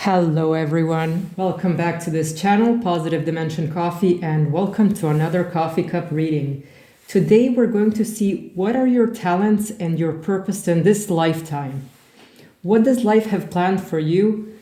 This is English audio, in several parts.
Hello everyone, welcome back to this channel, Positive Dimension Coffee, and welcome to another coffee cup reading. Today we're going to see what are your talents and your purpose in this lifetime. What does life have planned for you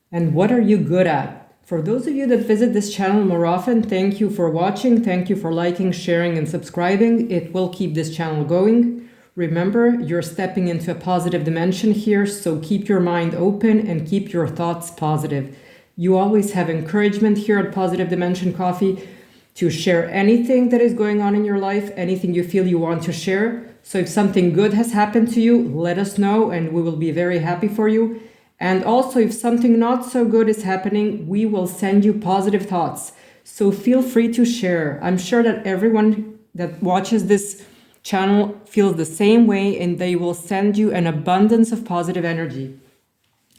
and what are you good at? For those of you that visit this channel more often, thank you for watching, thank you for liking, sharing and subscribing. It will keep this channel going. Remember, you're stepping into a positive dimension here, so keep your mind open and keep your thoughts positive. You always have encouragement here at Positive Dimension Coffee to share anything that is going on in your life, anything you feel you want to share. So if something good has happened to you, let us know and we will be very happy for you. And also, if something not so good is happening, we will send you positive thoughts. So feel free to share. I'm sure that everyone that watches this channel feels the same way and they will send you an abundance of positive energy.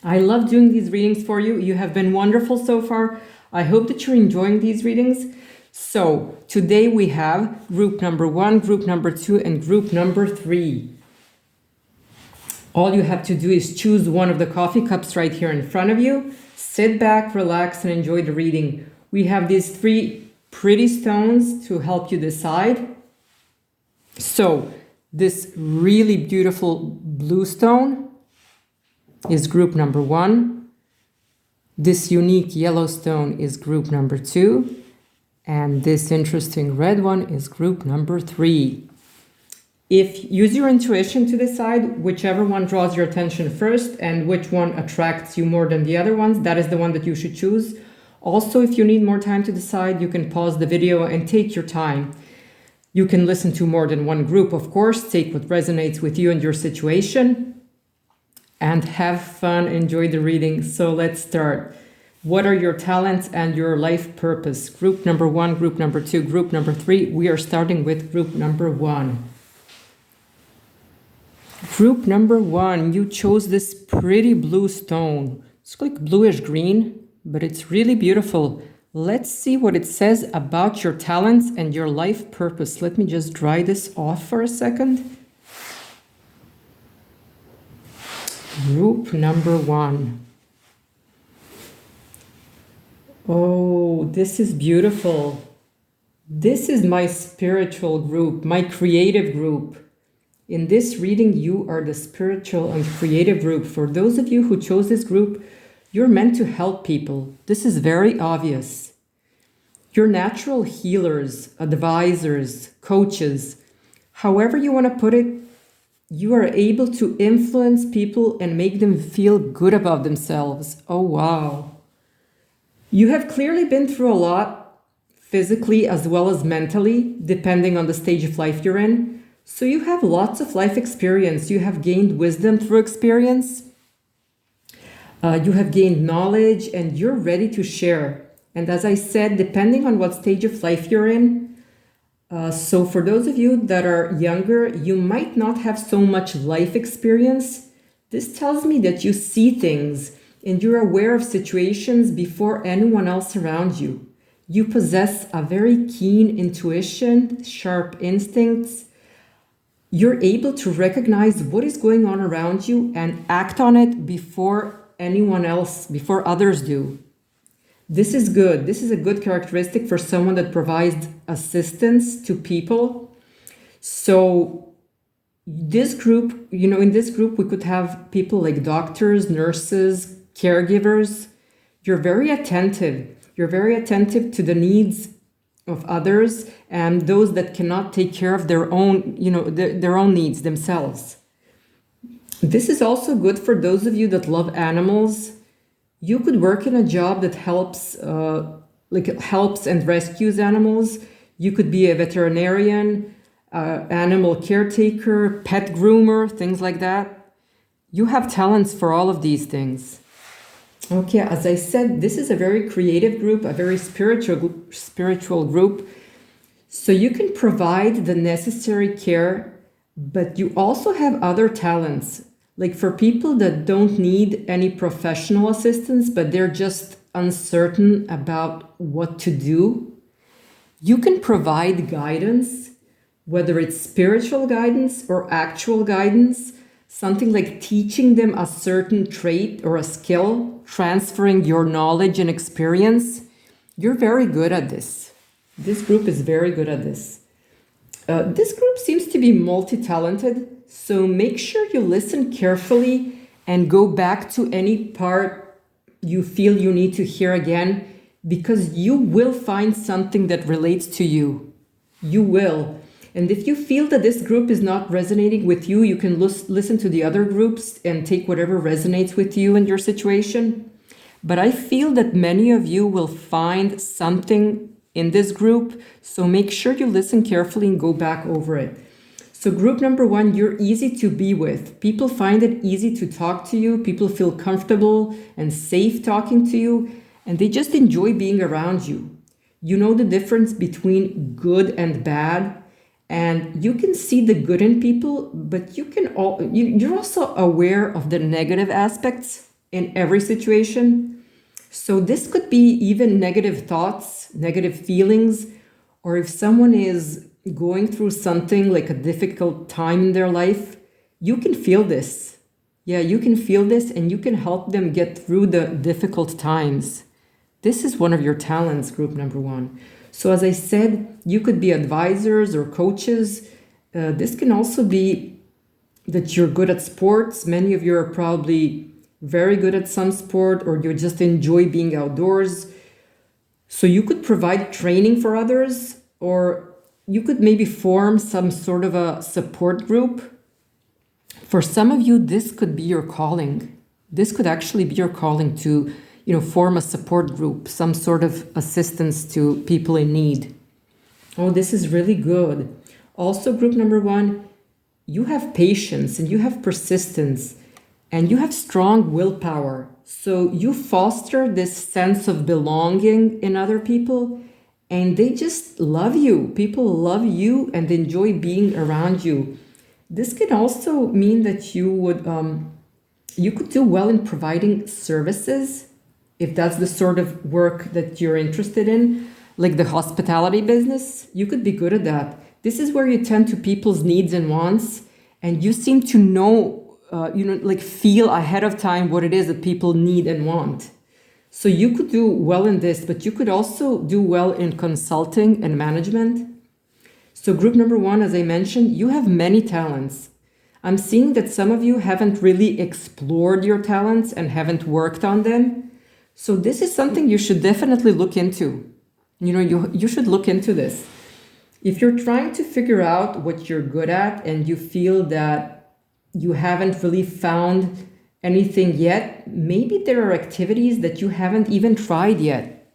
I love doing these readings for you. You have been wonderful so far. I hope that you're enjoying these readings. So today we have group number 1, group number 2, and group number 3. All you have to do is choose one of the coffee cups right here in front of you. Sit back, relax, and enjoy the reading. We have these 3 pretty stones to help you decide. So this really beautiful blue stone is group number 1. This unique yellow stone is group number 2. And this interesting red one is group number 3. Use your intuition to decide whichever one draws your attention first and which one attracts you more than the other ones. That is the one that you should choose. Also, if you need more time to decide, you can pause the video and take your time. You can listen to more than one group, of course, take what resonates with you and your situation, and have fun, enjoy the reading. So let's start. What are your talents and your life purpose? Group number 1, group number 2, group number 3. We are starting with group number 1. Group number 1, you chose this pretty blue stone. It's like bluish green, but it's really beautiful. Let's see what it says about your talents and your life purpose. Let me just dry this off for a second. Group number 1. Oh, this is beautiful. This is my spiritual group, my creative group. In this reading, you are the spiritual and creative group. For those of you who chose this group, you're meant to help people. This is very obvious. You're natural healers, advisors, coaches. However you want to put it, you are able to influence people and make them feel good about themselves. Oh, wow. You have clearly been through a lot, physically as well as mentally, depending on the stage of life you're in. So you have lots of life experience. You have gained wisdom through experience. You have gained knowledge and you're ready to share. And as I said, depending on what stage of life you're in, so for those of you that are younger, you might not have so much life experience. This tells me that you see things and you're aware of situations before anyone else around you. You possess a very keen intuition, sharp instincts. You're able to recognize what is going on around you and act on it before anyone else, before others do. This is good. This is a good characteristic for someone that provides assistance to people. So this group, in this group, we could have people like doctors, nurses, caregivers. You're very attentive. You're very attentive to the needs of others and those that cannot take care of their own, their own needs themselves. This is also good for those of you that love animals. You could work in a job that helps and rescues animals. You could be a veterinarian, animal caretaker, pet groomer, things like that. You have talents for all of these things. Okay, as I said, this is a very creative group, a very spiritual group. So you can provide the necessary care, but you also have other talents. Like for people that don't need any professional assistance, but they're just uncertain about what to do, you can provide guidance, whether it's spiritual guidance or actual guidance, something like teaching them a certain trait or a skill, transferring your knowledge and experience. You're very good at this. This group is very good at this. This group seems to be multi-talented, so make sure you listen carefully and go back to any part you feel you need to hear again, because you will find something that relates to you. You will. And if you feel that this group is not resonating with you, you can listen to the other groups and take whatever resonates with you and your situation. But I feel that many of you will find something in this group, so make sure you listen carefully and go back over it. So group number 1, you're easy to be with. People find it easy to talk to you. People feel comfortable and safe talking to you, and they just enjoy being around you. You know the difference between good and bad, and you can see the good in people, but you're also aware of the negative aspects in every situation. So this could be even negative thoughts, negative feelings, or if someone is going through something like a difficult time in their life, you can feel this. Yeah, you can feel this, and you can help them get through the difficult times. This is one of your talents, group number 1. So as I said, you could be advisors or coaches. This can also be that you're good at sports. Many of you are probably very good at some sport, or you just enjoy being outdoors. So you could provide training for others, or you could maybe form some sort of a support group. For some of you, this could be your calling. This could actually be your calling to, form a support group, some sort of assistance to people in need. Oh, this is really good. Also, group number 1, you have patience and you have persistence and you have strong willpower. So you foster this sense of belonging in other people, and they just love you. People love you and enjoy being around you. This can also mean that you could do well in providing services, if that's the sort of work that you're interested in, like the hospitality business. You could be good at that. This is where you tend to people's needs and wants, and you seem to know, feel ahead of time what it is that people need and want. So you could do well in this, but you could also do well in consulting and management. So group number 1, as I mentioned, you have many talents. I'm seeing that some of you haven't really explored your talents and haven't worked on them. So this is something you should definitely look into. You should look into this. If you're trying to figure out what you're good at and you feel that you haven't really found anything yet, maybe there are activities that you haven't even tried yet.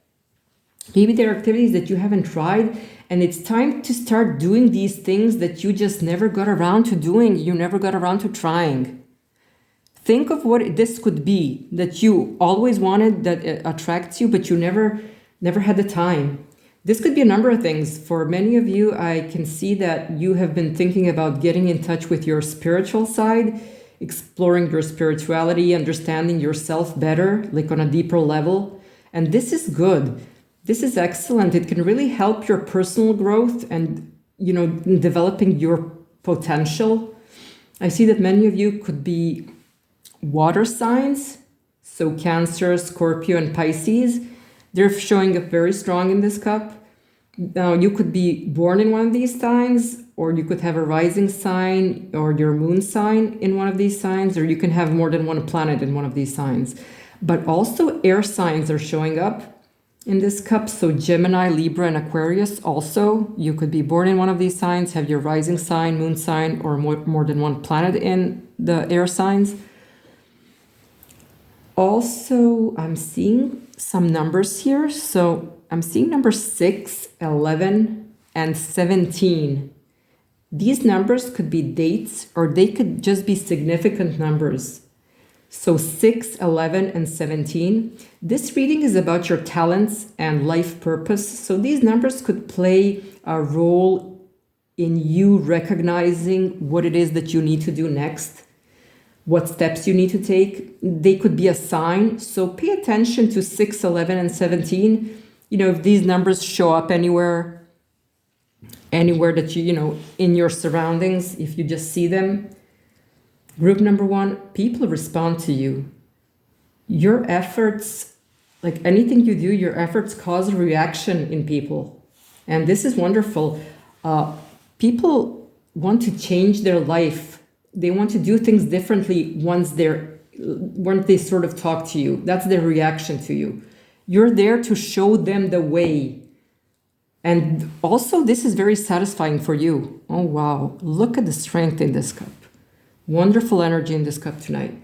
Maybe there are activities that you haven't tried, and it's time to start doing these things that you just never got around to doing, you never got around to trying. Think of what this could be that you always wanted, that attracts you, but you never had the time. This could be a number of things. For many of you, I can see that you have been thinking about getting in touch with your spiritual side, exploring your spirituality, understanding yourself better, like on a deeper level. And this is good. This is excellent. It can really help your personal growth and, in developing your potential. I see that many of you could be water signs, so Cancer, Scorpio, and Pisces. They're showing up very strong in this cup. Now, you could be born in one of these signs, or you could have a rising sign or your moon sign in one of these signs, or you can have more than one planet in one of these signs. But also air signs are showing up in this cup. So Gemini, Libra, and Aquarius also. You could be born in one of these signs, have your rising sign, moon sign, or more than one planet in the air signs. Also, I'm seeing some numbers here. So I'm seeing number 6, 11, and 17. These numbers could be dates, or they could just be significant numbers. So 6, 11, and 17. This reading is about your talents and life purpose. So these numbers could play a role in you recognizing what it is that you need to do next, what steps you need to take. They could be a sign. So pay attention to 6, 11, and 17. If these numbers show up anywhere that in your surroundings, if you just see them, Group number one, people respond to you. Your efforts, like anything you do, your efforts cause a reaction in people. And this is wonderful. People want to change their life. They want to do things differently once they sort of talk to you. That's their reaction to you. You're there to show them the way. And also, this is very satisfying for you. Oh, wow. Look at the strength in this cup. Wonderful energy in this cup tonight.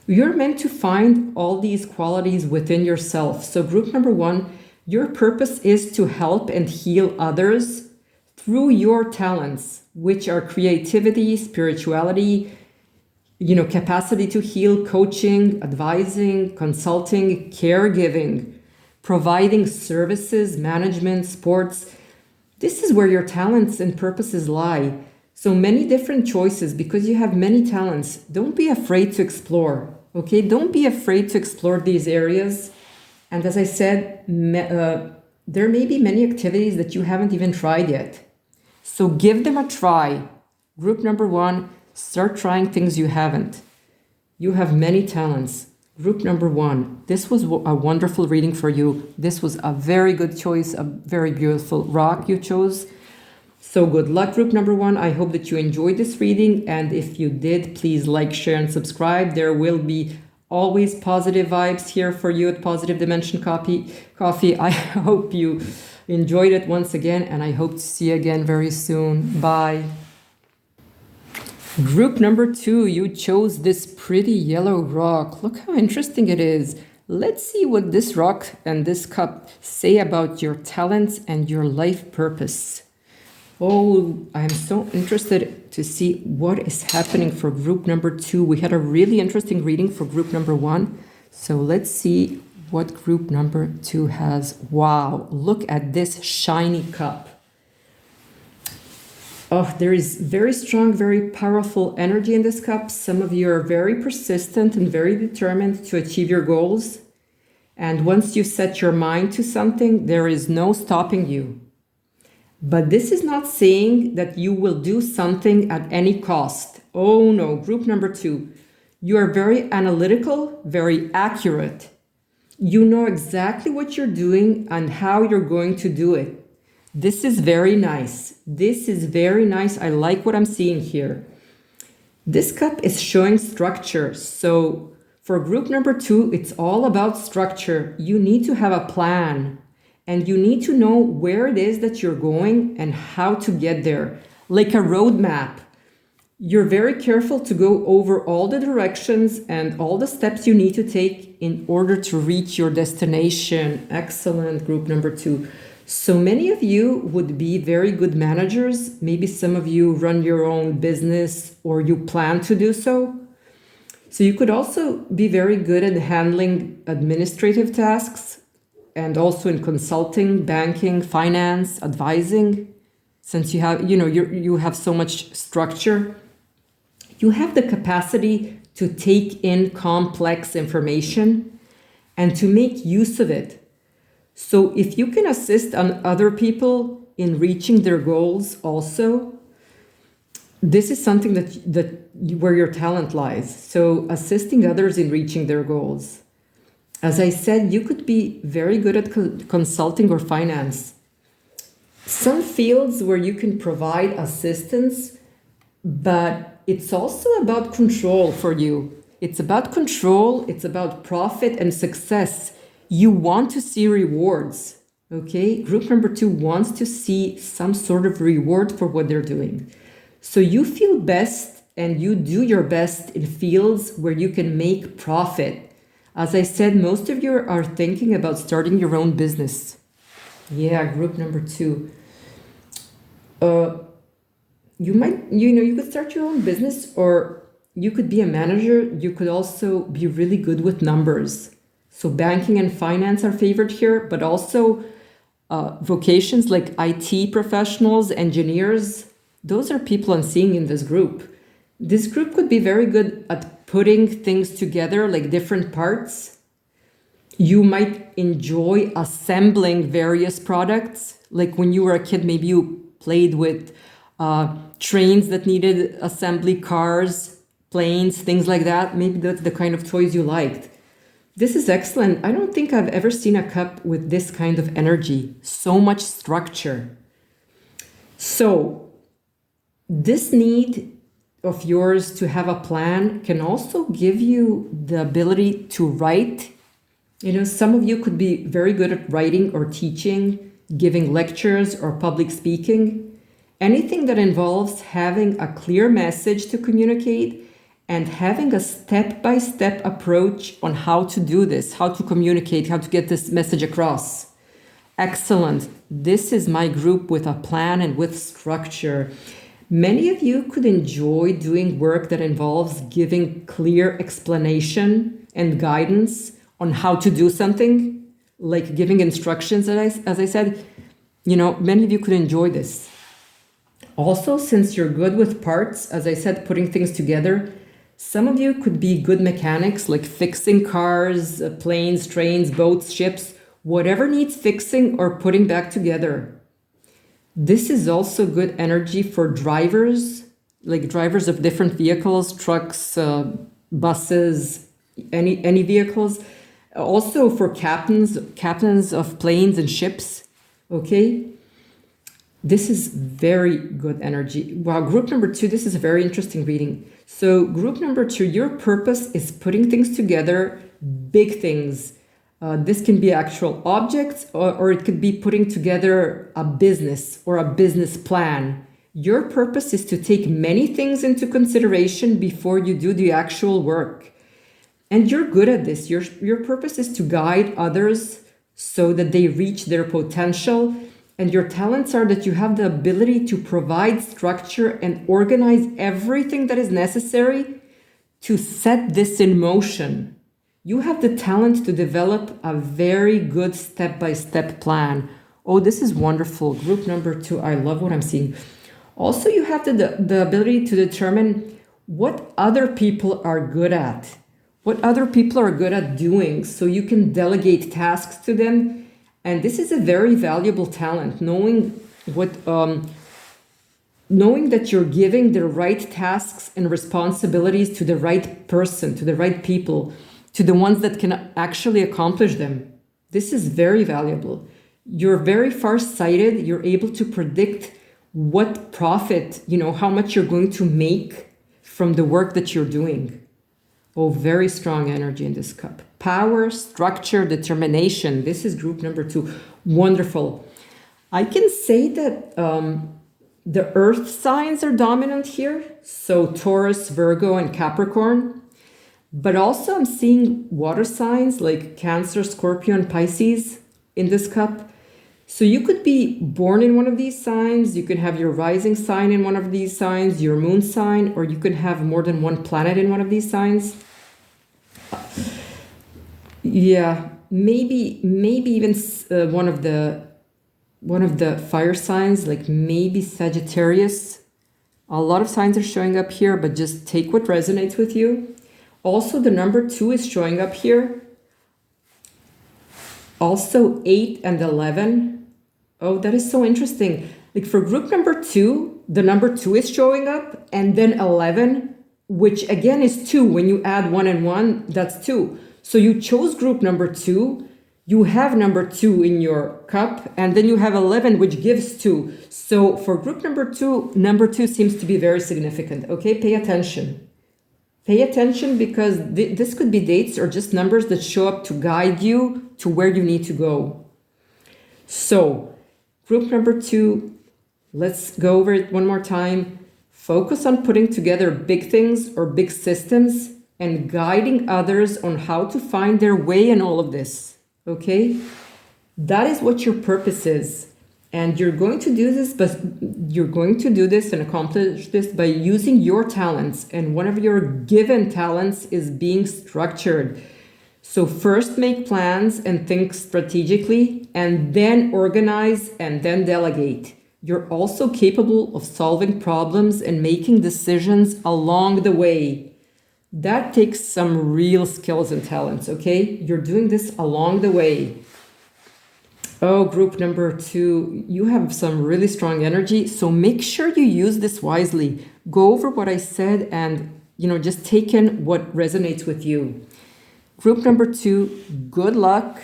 You're meant to find all these qualities within yourself. So, group number one, your purpose is to help and heal others through your talents, which are creativity, spirituality, capacity to heal, coaching, advising, consulting, caregiving, providing services, management, sports. This is where your talents and purposes lie. So many different choices because you have many talents. Don't be afraid to explore, okay? Don't be afraid to explore these areas. And as I said, there may be many activities that you haven't even tried yet. So give them a try. Group number one, start trying things you haven't. You have many talents. Group number one, this was a wonderful reading for you. This was a very good choice, a very beautiful rock you chose. So good luck, group number one. I hope that you enjoyed this reading. And if you did, please like, share, and subscribe. There will be always positive vibes here for you at Positive Dimension Coffee. I hope you enjoyed it once again, and I hope to see you again very soon. Bye. Group number two, you chose this pretty yellow rock. Look how interesting it is. Let's see what this rock and this cup say about your talents and your life purpose. Oh, I'm so interested to see what is happening for group number two. We had a really interesting reading for group number one. So let's see what group number two has. Wow, look at this shiny cup. Oh, there is very strong, very powerful energy in this cup. Some of you are very persistent and very determined to achieve your goals. And once you set your mind to something, there is no stopping you. But this is not saying that you will do something at any cost. Oh no, group number two. You are very analytical, very accurate. You know exactly what you're doing and how you're going to do it. This is very nice. This is very nice. I like what I'm seeing here. This cup is showing structure. So for group number two, it's all about structure. You need to have a plan and you need to know where it is that you're going and how to get there, like a roadmap. You're very careful to go over all the directions and all the steps you need to take in order to reach your destination. Excellent, group number two. So many of you would be very good managers. Maybe some of you run your own business or you plan to do so. So you could also be very good at handling administrative tasks and also in consulting, banking, finance, advising. Since you have, you have so much structure, you have the capacity to take in complex information and to make use of it. So if you can assist other people in reaching their goals also, this is something that where your talent lies. So assisting others in reaching their goals. As I said, you could be very good at consulting or finance. Some fields where you can provide assistance, but it's also about control for you. It's about control, it's about profit and success. You want to see rewards, okay? Group number two wants to see some sort of reward for what they're doing. So you feel best and you do your best in fields where you can make profit. As I said, most of you are thinking about starting your own business. Yeah, group number two. You might, you could start your own business or you could be a manager. You could also be really good with numbers. So banking and finance are favored here, but also vocations like IT professionals, engineers. Those are people I'm seeing in this group. This group could be very good at putting things together, like different parts. You might enjoy assembling various products. Like when you were a kid, maybe you played with trains that needed assembly, cars, planes, things like that. Maybe that's the kind of toys you liked. This is excellent. I don't think I've ever seen a cup with this kind of energy, so much structure. So this need of yours to have a plan can also give you the ability to write. Some of you could be very good at writing or teaching, giving lectures or public speaking. Anything that involves having a clear message to communicate and having a step-by-step approach on how to do this, how to communicate, how to get this message across. Excellent. This is my group with a plan and with structure. Many of you could enjoy doing work that involves giving clear explanation and guidance on how to do something, like giving instructions, as I said. Many of you could enjoy this. Also, since you're good with parts, as I said, putting things together, some of you could be good mechanics, like fixing cars, planes, trains, boats, ships, whatever needs fixing or putting back together. This is also good energy for drivers, like drivers of different vehicles, trucks, buses, any vehicles. Also for captains of planes and ships, okay? This is very good energy. Wow, group number 2, this is a very interesting reading. So group number 2, your purpose is putting things together, big things. This can be actual objects, or it could be putting together a business or a business plan. Your purpose is to take many things into consideration before you do the actual work. And you're good at this. Your purpose is to guide others so that they reach their potential. And your talents are that you have the ability to provide structure and organize everything that is necessary to set this in motion. You have the talent to develop a very good step-by-step plan. Oh, this is wonderful. Group number 2, I love what I'm seeing. Also, you have the ability to determine what other people are good at, what other people are good at doing, so you can delegate tasks to them. And this is a very valuable talent, knowing that you're giving the right tasks and responsibilities to the right person, to the right people, to the ones that can actually accomplish them. This is very valuable. You're very far-sighted. You're able to predict what profit, how much you're going to make from the work that you're doing. Oh, very strong energy in this cup. Power, structure, determination. This is group number 2. Wonderful. I can say that the earth signs are dominant here. So Taurus, Virgo, and Capricorn. But also I'm seeing water signs like Cancer, Scorpio, and Pisces in this cup. So you could be born in one of these signs. You could have your rising sign in one of these signs, your moon sign, or you could have more than one planet in one of these signs. Yeah, maybe even one of the fire signs, like maybe Sagittarius. A lot of signs are showing up here, but just take what resonates with you. Also, the number 2 is showing up here. Also, 8 and 11. Oh, that is so interesting. Like for group number 2, the number 2 is showing up, and then 11, which again is 2. When you add 1 and 1, that's 2. So you chose group number 2. You have number 2 in your cup, and then you have 11, which gives 2. So for group number 2 seems to be very significant. Okay, pay attention. Pay attention, because this could be dates or just numbers that show up to guide you to where you need to go. So group number 2, let's go over it one more time. Focus on putting together big things or big systems and guiding others on how to find their way in all of this. Okay? That is what your purpose is. And you're going to do this, but you're going to do this and accomplish this by using your talents. And one of your given talents is being structured. So first make plans and think strategically, and then organize and then delegate. You're also capable of solving problems and making decisions along the way. That takes some real skills and talents, okay? You're doing this along the way. Oh, group number 2, you have some really strong energy, so make sure you use this wisely. Go over what I said and just take in what resonates with you. Group number 2, good luck.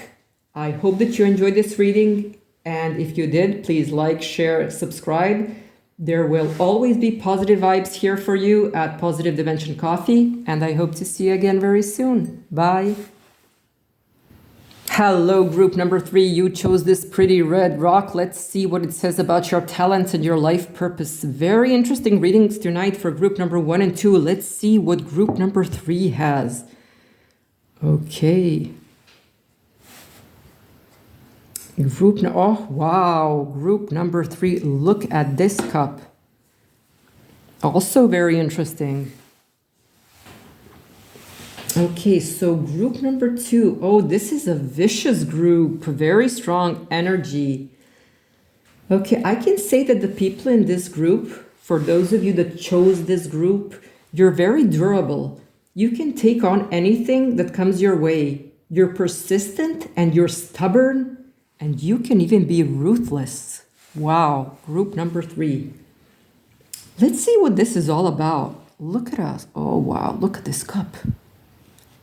I hope that you enjoyed this reading. And if you did, please like, share, subscribe. There will always be positive vibes here for you at Positive Dimension Coffee. And I hope to see you again very soon. Bye. Hello, group number 3. You chose this pretty red rock. Let's see what it says about your talents and your life purpose. Very interesting readings tonight for group number 1 and 2. Let's see what group number 3 has. Okay. Oh, wow. Group number 3. Look at this cup. Also very interesting. Okay, so group number 2. Oh, this is a vicious group. Very strong energy. Okay, I can say that the people in this group, for those of you that chose this group, you're very durable. You can take on anything that comes your way. You're persistent and you're stubborn. And you can even be ruthless. Wow, group number 3. Let's see what this is all about. Look at us. Oh, wow, look at this cup.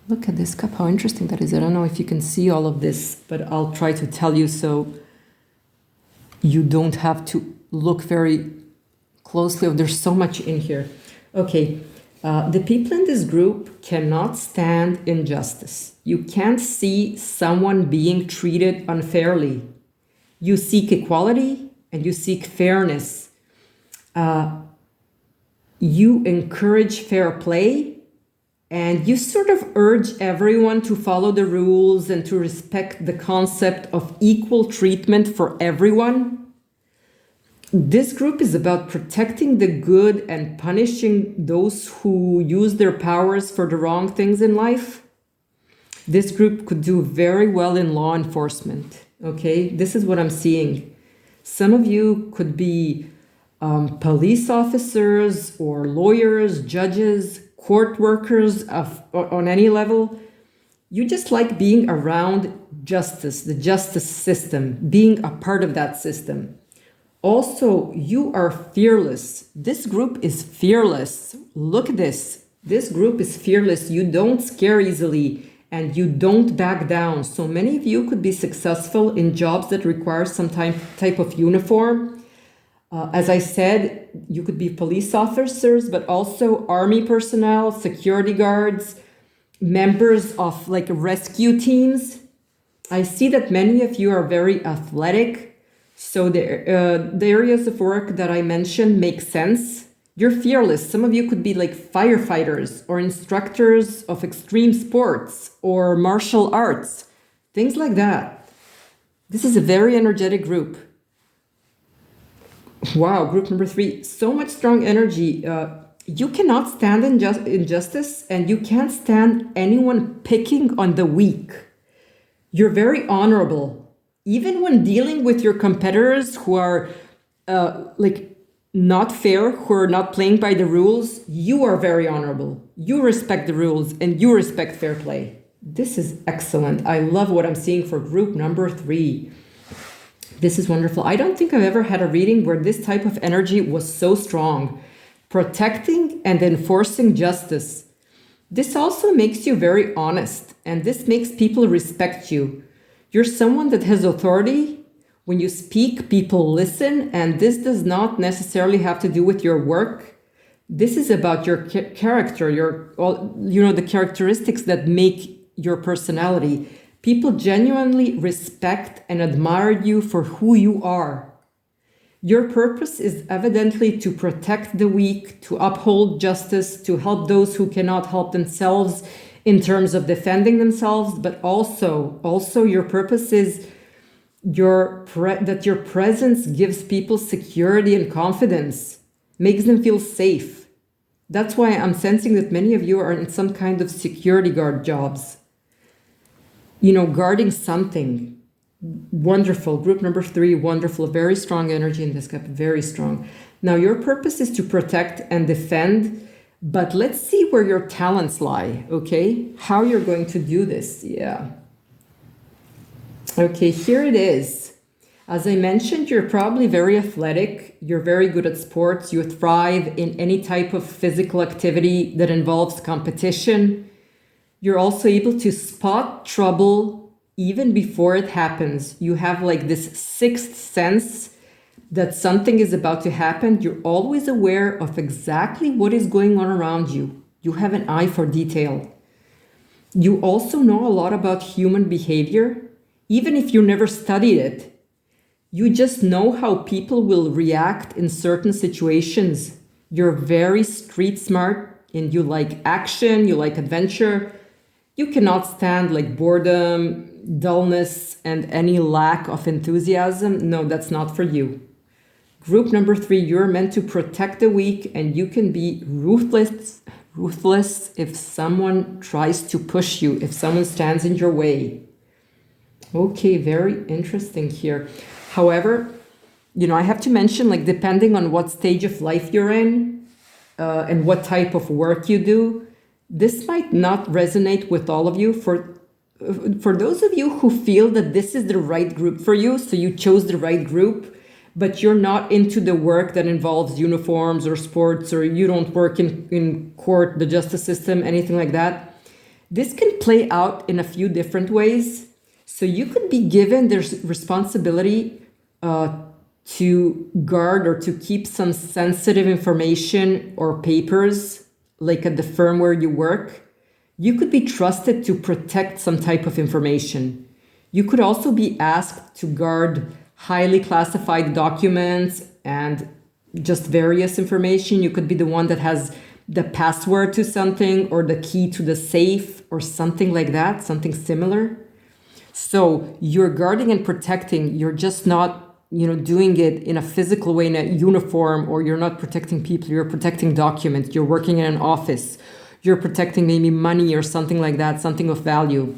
Look at this cup, how interesting that is. I don't know if you can see all of this, but I'll try to tell you so you don't have to look very closely. There's so much in here. Okay, the people in this group cannot stand injustice. You can't see someone being treated unfairly. You seek equality and you seek fairness. You encourage fair play and you sort of urge everyone to follow the rules and to respect the concept of equal treatment for everyone. This group is about protecting the good and punishing those who use their powers for the wrong things in life. This group could do very well in law enforcement, okay? This is what I'm seeing. Some of you could be police officers or lawyers, judges, court workers on any level. You just like being around justice, the justice system, being a part of that system. Also, you are fearless. This group is fearless. Look at this. This group is fearless. You don't scare easily and you don't back down. So many of you could be successful in jobs that require some type of uniform. As I said, you could be police officers, but also army personnel, security guards, members of like rescue teams. I see that many of you are very athletic. So the areas of work that I mentioned make sense. You're fearless. Some of you could be like firefighters or instructors of extreme sports or martial arts, things like that. This is a very energetic group. Wow, group number 3, so much strong energy. You cannot stand injustice and you can't stand anyone picking on the weak. You're very honorable. Even when dealing with your competitors who are not fair, who are not playing by the rules, you are very honorable. You respect the rules and you respect fair play. This is excellent. I love what I'm seeing for group number 3. This is wonderful. I don't think I've ever had a reading where this type of energy was so strong. Protecting and enforcing justice. This also makes you very honest and this makes people respect you. You're someone that has authority. When you speak, people listen, and this does not necessarily have to do with your work. This is about your character, the characteristics that make your personality. People genuinely respect and admire you for who you are. Your purpose is evidently to protect the weak, to uphold justice, to help those who cannot help themselves in terms of defending themselves, but also your purpose is that your presence gives people security and confidence, makes them feel safe. That's why I'm sensing that many of you are in some kind of security guard jobs. Guarding something. Wonderful. Group number 3, wonderful. Very strong energy in this cup, very strong. Now, your purpose is to protect and defend. But let's see where your talents lie, okay? How you're going to do this, yeah. Okay, here it is. As I mentioned, you're probably very athletic. You're very good at sports. You thrive in any type of physical activity that involves competition. You're also able to spot trouble even before it happens. You have like this sixth sense that something is about to happen. You're always aware of exactly what is going on around you. You have an eye for detail. You also know a lot about human behavior, even if you never studied it. You just know how people will react in certain situations. You're very street smart and you like action, you like adventure. You cannot stand like boredom, dullness, and any lack of enthusiasm. No, that's not for you. Group number 3, you're meant to protect the weak and you can be ruthless if someone tries to push you, if someone stands in your way. Okay, very interesting here. However, I have to mention, like, depending on what stage of life you're in and what type of work you do, this might not resonate with all of you. For those of you who feel that this is the right group for you, so you chose the right group, but you're not into the work that involves uniforms or sports, or you don't work in court, the justice system, anything like that, this can play out in a few different ways. So you could be given the responsibility to guard or to keep some sensitive information or papers, like at the firm where you work. You could be trusted to protect some type of information. You could also be asked to guard highly classified documents and just various information. You could be the one that has the password to something or the key to the safe or something like that, something similar. So you're guarding and protecting. You're just not, doing it in a physical way in a uniform, or you're not protecting people. You're protecting documents. You're working in an office. You're protecting maybe money or something like that, something of value.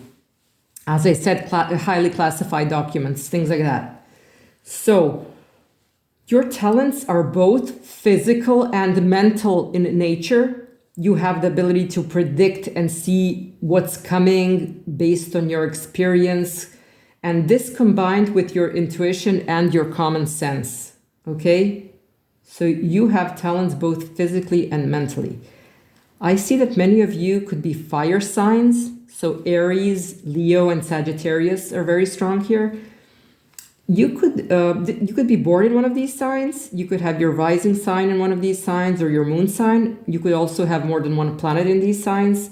As I said, highly classified documents, things like that. So your talents are both physical and mental in nature. You have the ability to predict and see what's coming based on your experience. And this combined with your intuition and your common sense. Okay? So you have talents both physically and mentally. I see that many of you could be fire signs. So Aries, Leo, and Sagittarius are very strong here. You could be born in one of these signs. You could have your rising sign in one of these signs or your moon sign. You could also have more than one planet in these signs.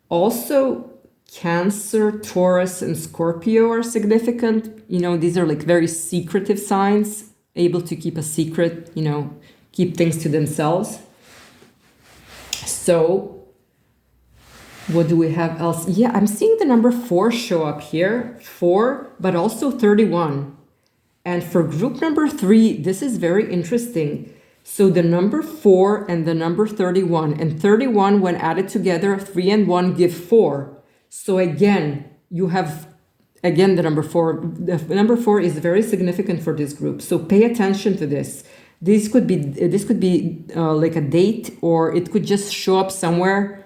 Also, Cancer, Taurus, and Scorpio are significant. These are like very secretive signs, able to keep a secret, keep things to themselves. So what do we have else? Yeah, I'm seeing the number 4 show up here. 4, but also 31. And for group number 3, this is very interesting. So the number 4 and the number 31. And 31, when added together, 3 and 1 give 4. So again, you have, the number 4. The number 4 is very significant for this group. So pay attention to this. This could be like a date, or it could just show up somewhere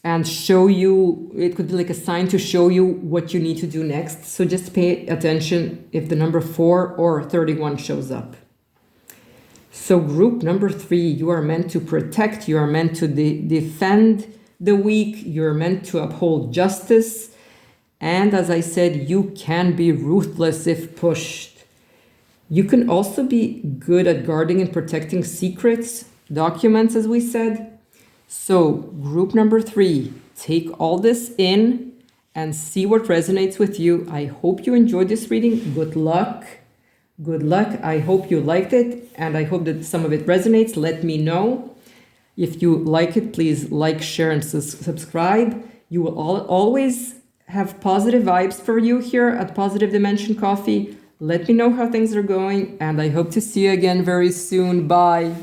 and show you, it could be like a sign to show you what you need to do next. So just pay attention if the number 4 or 31 shows up. So group number 3, you are meant to protect, you are meant to defend the weak, you're meant to uphold justice. And as I said, you can be ruthless if pushed. You can also be good at guarding and protecting secrets, documents, as we said. So group number 3, take all this in and see what resonates with you. I hope you enjoyed this reading. Good luck. Good luck. I hope you liked it, and I hope that some of it resonates. Let me know. If you like it, please like, share, and subscribe. You will always have positive vibes for you here at Positive Dimension Coffee. Let me know how things are going, and I hope to see you again very soon. Bye.